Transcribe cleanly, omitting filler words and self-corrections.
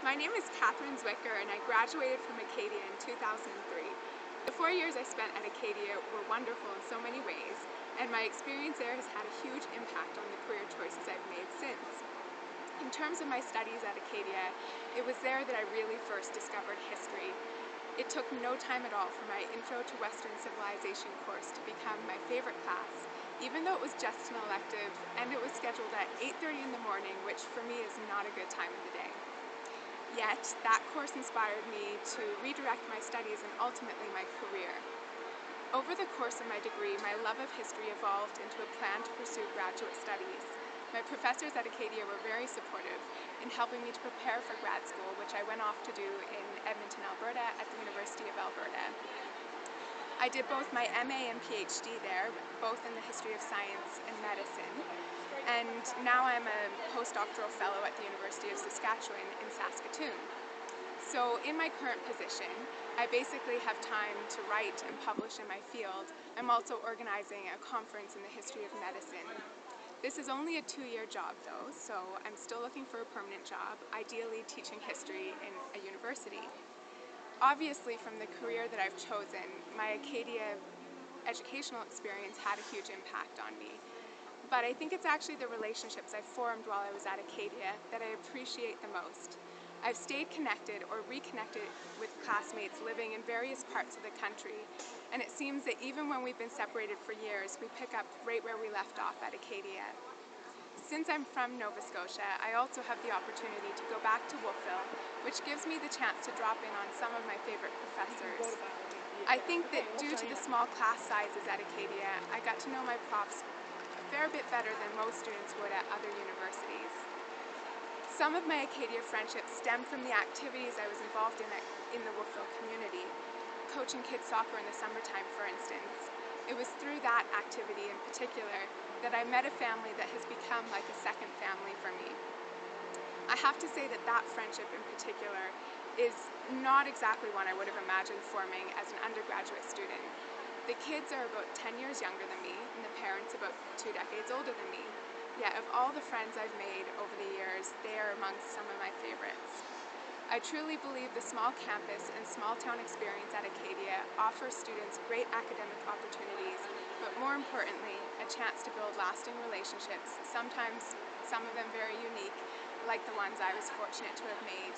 My name is Katherine Zwicker and I graduated from Acadia in 2003. The 4 years I spent at Acadia were wonderful in so many ways, and my experience there has had a huge impact on the career choices I've made since. In terms of my studies at Acadia, it was there that I really first discovered history. It took no time at all for my Intro to Western Civilization course to become my favorite class, even though it was just an elective and it was scheduled at 8:30 in the morning, which for me is not a good time of the day. Yet, that course inspired me to redirect my studies and ultimately my career. Over the course of my degree, my love of history evolved into a plan to pursue graduate studies. My professors at Acadia were very supportive in helping me to prepare for grad school, which I went off to do in Edmonton, Alberta at the University of Alberta. I did both my MA and PhD there, both in the history of science and medicine. And now I'm a postdoctoral fellow at the University of Saskatchewan in Saskatoon. So in my current position, I basically have time to write and publish in my field. I'm also organizing a conference in the history of medicine. This is only a 2-year job though, so I'm still looking for a permanent job, ideally teaching history in a university. Obviously, from the career that I've chosen, my Acadia educational experience had a huge impact on me. But I think it's actually the relationships I formed while I was at Acadia that I appreciate the most. I've stayed connected or reconnected with classmates living in various parts of the country, and it seems that even when we've been separated for years, we pick up right where we left off at Acadia. Since I'm from Nova Scotia, I also have the opportunity to go back to Wolfville, which gives me the chance to drop in on some of my favorite professors. I think that due to the small class sizes at Acadia, I got to know my profs a fair bit better than most students would at other universities. Some of my Acadia friendships stemmed from the activities I was involved in the Wolfville community, coaching kids soccer in the summertime, for instance. It was through that activity in particular that I met a family that has become like a second family for me. I have to say that that friendship in particular is not exactly one I would have imagined forming as an undergraduate student. The kids are about 10 years younger than me, and the parents about 2 decades older than me. Yet of all the friends I've made over the years, they are amongst some of my favorites. I truly believe the small campus and small town experience at Acadia offers students great academic opportunities, but more importantly, a chance to build lasting relationships, sometimes some of them very unique, like the ones I was fortunate to have made